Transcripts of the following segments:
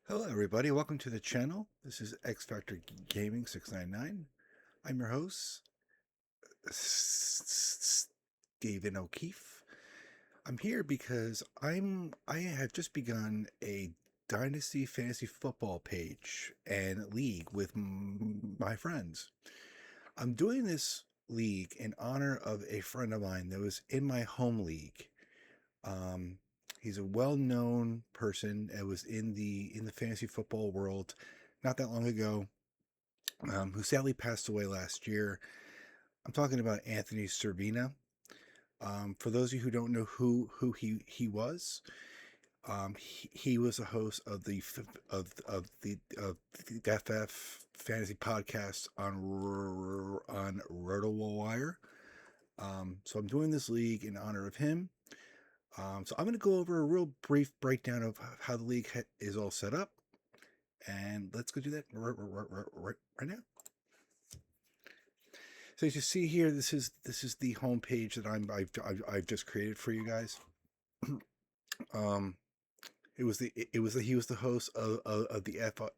Hello, everybody. Welcome to the channel. This is XFactor Gaming 699. I'm your host, Stephen O'Keefe. I'm here because I have just begun a dynasty fantasy football page and league with my friends. I'm doing this league in honor of a friend of mine that was in my home league. Um, he's a well-known person that was in the fantasy football world not that long ago, who sadly passed away last year. I'm talking about Anthony Cervino. For those of you who don't know who he was, he was a host of the FF Fantasy Podcast on RotoWire. So I'm doing this league in honor of him. So I'm going to go over a real brief breakdown of how the league is all set up, and let's go do that right now. So as you see here, this is the home page that I've just created for you guys. um, he was the host of the FF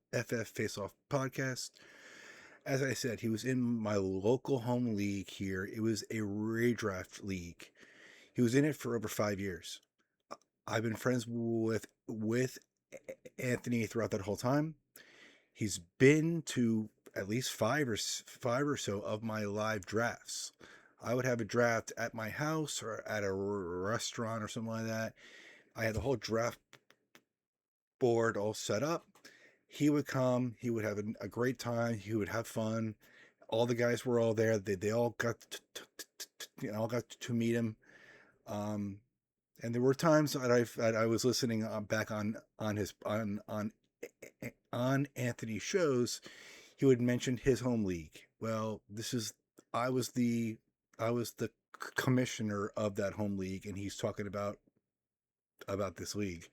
Faceoff Podcast. As I said, he was in my local home league here. It was a redraft league. He was in it for over 5 years. I've been friends with Anthony throughout that whole time. He's been to at least five or so of my live drafts. I would have a draft at my house or at a restaurant or something like that. I had the whole draft board all set up. He would come. He would have a great time. He would have fun. All the guys were all there. They all got to meet him. And there were times that I was listening back on his on Anthony's shows. He would mention his home league. Well, I was the I was the commissioner of that home league, and he's talking about this league.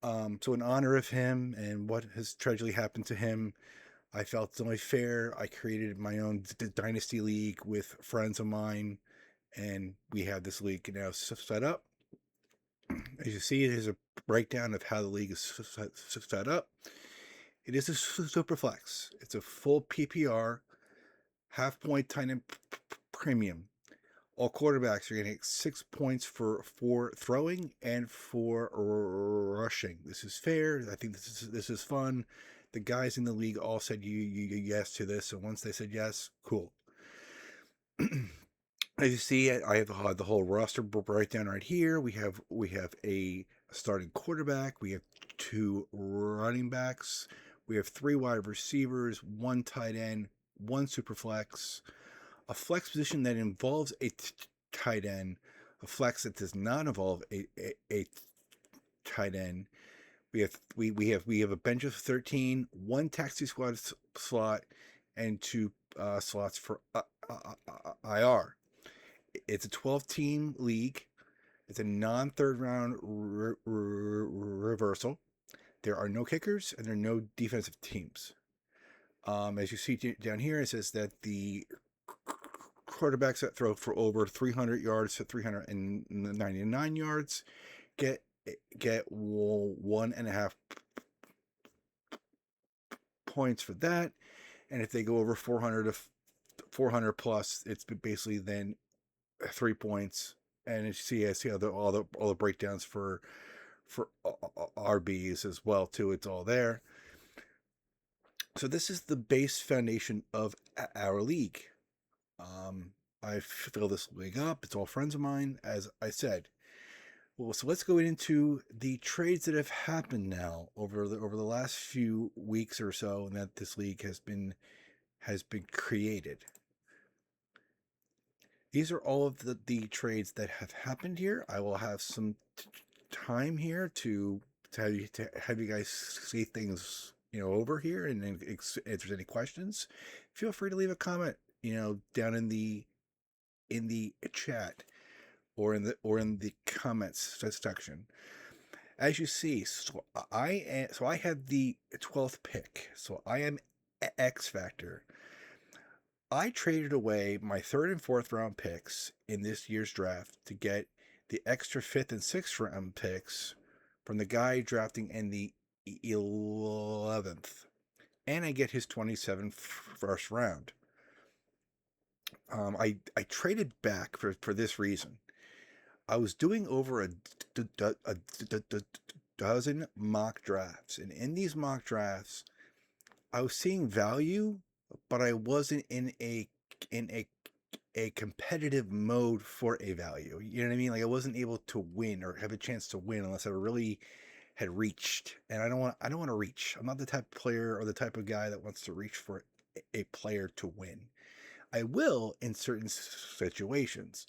So in honor of him and what has tragically happened to him, I felt it's only fair. I created my own dynasty league with friends of mine, and we have this league now set up. As you see, there's a breakdown of how the league is set up. It is a super flex. It's a full PPR, half point tight end premium. All quarterbacks are getting 6 points for throwing and for rushing. This is fair. I think this is fun. The guys in the league all said you yes to this, and once they said yes, cool. As you see, I have the whole roster breakdown right here. We have a starting quarterback. We have 2 running backs. We have 3 wide receivers, 1 tight end, 1 super flex, a flex position that involves a tight end, a flex that does not involve a tight end. We have a bench of 13, 1 taxi squad slot, and 2 slots for IR. It's a 12-team league. It's a non-third round reversal. There are no kickers and there are no defensive teams. As you see down here, it says that the quarterbacks that throw for over 300 yards to 399 yards get 1.5 points for that, and if they go over 400 plus, it's basically then 3 points. And you see how all the breakdowns for RBs as well too. It's all there. So this is the base foundation of our league. I fill this league up. It's all friends of mine, as I said. Well, so let's go into the trades that have happened now over the last few weeks or so, and that this league has been created. These are all of the trades that have happened here. I will have some time here to have you guys see things over here, and if there's any questions, feel free to leave a comment down in the chat or in the comments section. As you see, so I have the 12th pick, so I am XFactor. I traded away my 3rd and 4th round picks in this year's draft to get the extra 5th and 6th round picks from the guy drafting in the 11th, and I get his 27th first round. I traded back for this reason. I was doing over a dozen mock drafts, and in these mock drafts, I was seeing value, but I wasn't in a competitive mode for a value. You know what I mean? Like I wasn't able to win or have a chance to win unless I really had reached. And I don't want to reach. I'm not the type of player or the type of guy that wants to reach for a player to win. I will in certain situations,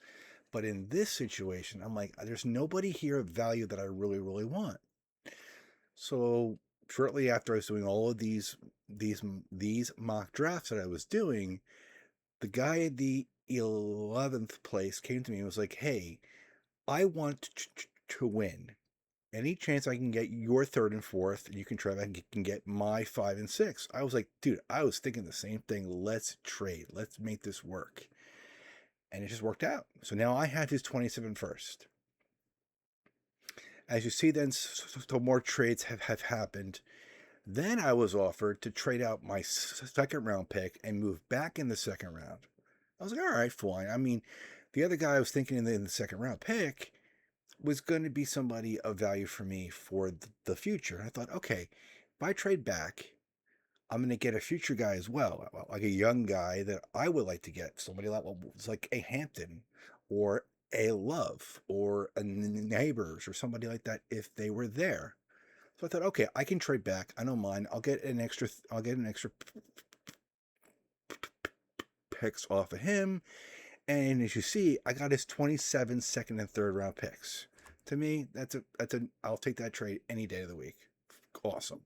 but in this situation, I'm like, there's nobody here of value that I really, really want. So shortly after I was doing all of these mock drafts that I was doing, the guy at the 11th place came to me and was like, "Hey, I want to win. Any chance I can get your third and fourth, and you can try back and can get my 5 and 6." I was like, dude, I was thinking the same thing. Let's trade. Let's make this work. And it just worked out. So now I have his 27 first. As you see, then, so more trades have happened. Then I was offered to trade out my second round pick and move back in the second round. I was like, all right, fine. I mean, the other guy I was thinking in the second round pick was going to be somebody of value for me for the future. And I thought, okay, if I trade back, I'm going to get a future guy as well, like a young guy that I would like to get, somebody like a Hampton or a Love or a Neighbors or somebody like that if they were there. So I thought, okay, I can trade back. I don't mind. I'll get an extra picks off of him. And as you see, I got his 27 second and third round picks. To me, I'll take that trade any day of the week. Awesome.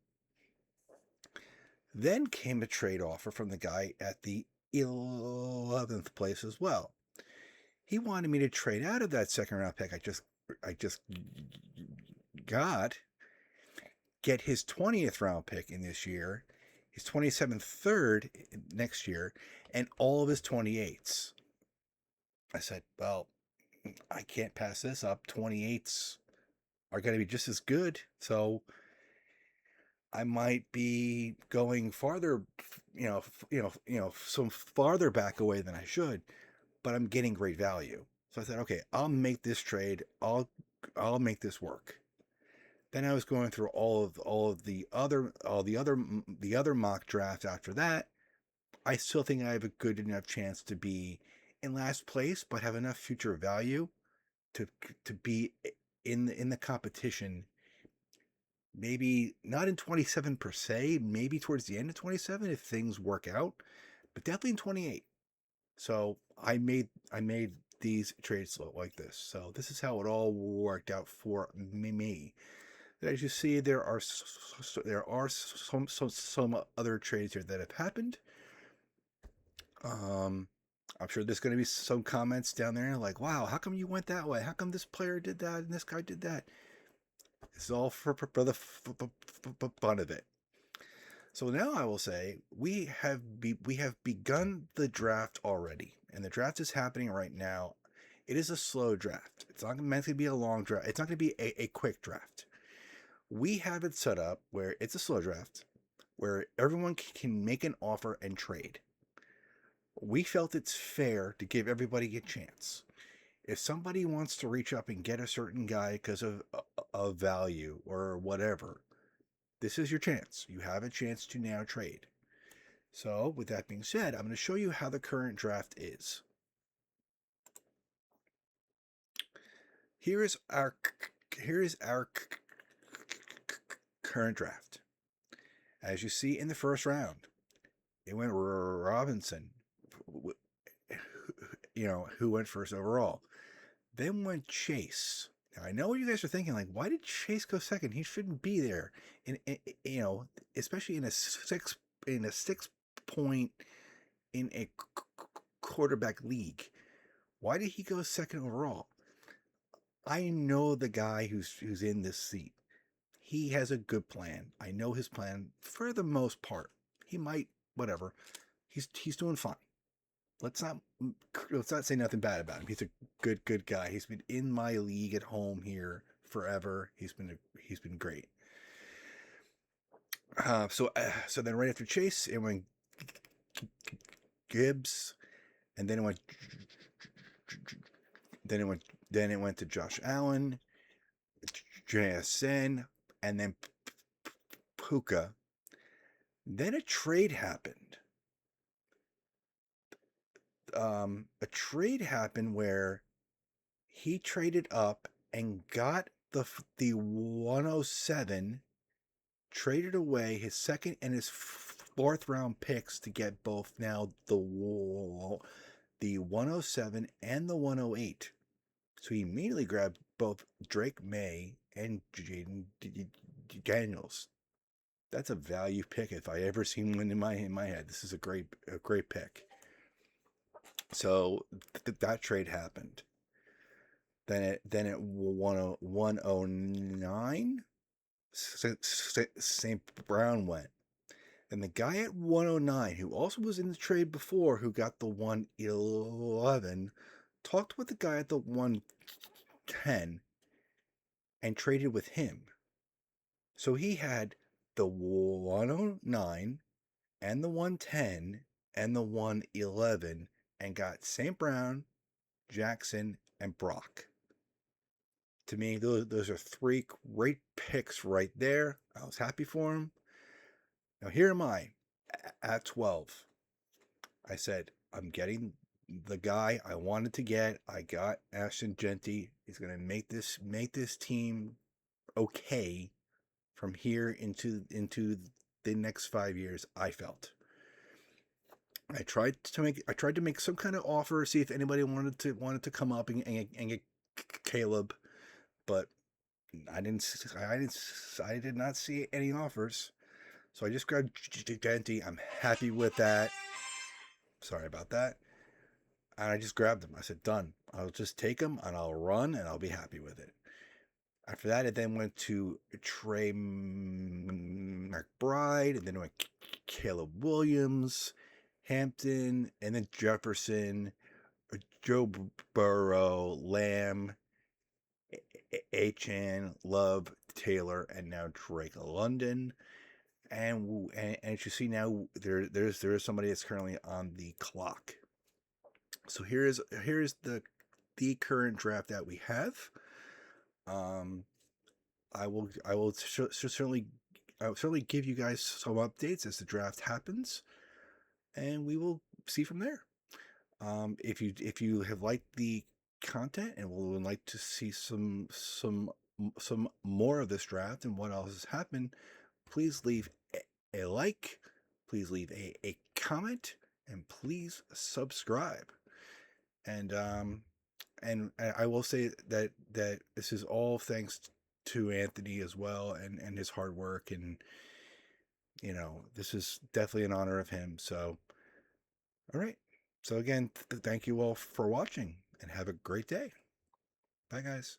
Then came a trade offer from the guy at the 11th place as well. He wanted me to trade out of that second round pick I just got, get his 20th round pick in this year, his 27th third next year, and all of his 28s. I said, well, I can't pass this up. 28s are going to be just as good. So I might be going farther, some farther back away than I should, but I'm getting great value. So I said, okay, I'll make this trade. I'll make this work. Then I was going through all of the other mock drafts after that. I still think I have a good enough chance to be in last place, but have enough future value to be in the competition. Maybe not in 27 per se, maybe towards the end of 27 if things work out, but definitely in 28. So I made these trades like this. So this is how it all worked out for me. As you see, there are some other trades here that have happened. I'm sure there's going to be some comments down there like, wow, how come you went that way? How come this player did that and this guy did that? It's all for the fun of it. So now I will say we have begun the draft already, and the draft is happening right now. It is a slow draft. It's not meant to be a long draft. It's not going to be a quick draft. We have it set up where it's a slow draft, where everyone can make an offer and trade. We felt it's fair to give everybody a chance. If somebody wants to reach up and get a certain guy because of value or whatever, this is your chance. You have a chance to now trade. So, with that being said, I'm going to show you how the current draft is. Here is our current draft. As you see in the first round, it went Robinson, who went first overall. Then went Chase. Now I know what you guys are thinking, like, why did Chase go second? He shouldn't be there. And especially in a 6 point in a quarterback league. Why did he go second overall? I know the guy who's in this seat. He has a good plan. I know his plan for the most part. He might, whatever. He's doing fine. Let's not say nothing bad about him. He's a good guy. He's been in my league at home here forever. He's been great. So then right after Chase, it went Gibbs, and then it went to Josh Allen, JSN, and then Puka. Then a trade happened. A trade happened where he traded up and got the 107, traded away his second and his fourth round picks to get both now the 107 and the 108. So he immediately grabbed both Drake May and Jaden Daniels. That's a value pick if I ever seen one in my head. This is a great pick. So that trade happened. Then at 109, St. Brown went. And the guy at 109, who also was in the trade before, who got the 111, talked with the guy at the 110 and traded with him. So he had the 109 and the 110 and the 111 and got St. Brown, Jackson, and Brock. To me, those are three great picks right there. I was happy for him. Now here am I at 12. I said, I'm getting the guy I wanted to get. I got Ashton Genty. He's going to make this team okay from here into the next 5 years, I felt. I tried to make some kind of offer, see if anybody wanted to come up and get Caleb, but I did not see any offers. So I just grabbed Genty. I'm happy with that. Sorry about that. And I just grabbed him. I said, done. I'll just take him and I'll run and I'll be happy with it. After that, it then went to Trey McBride, and then it went Caleb Williams, Hampton, and then Jefferson, Joe Burrow, Lamb, Achan, Love, Taylor, and now Drake London. And as you see now, there is somebody that's currently on the clock. So here's the current draft that we have. I will certainly give you guys some updates as the draft happens, and we will see from there. If you have liked the content and would like to see some more of this draft and what else has happened, please leave a like, please leave a comment, and please subscribe. And I will say that this is all thanks to Anthony as well, and his hard work, and this is definitely an honor of him. So, all right. So again, thank you all for watching, and have a great day. Bye, guys.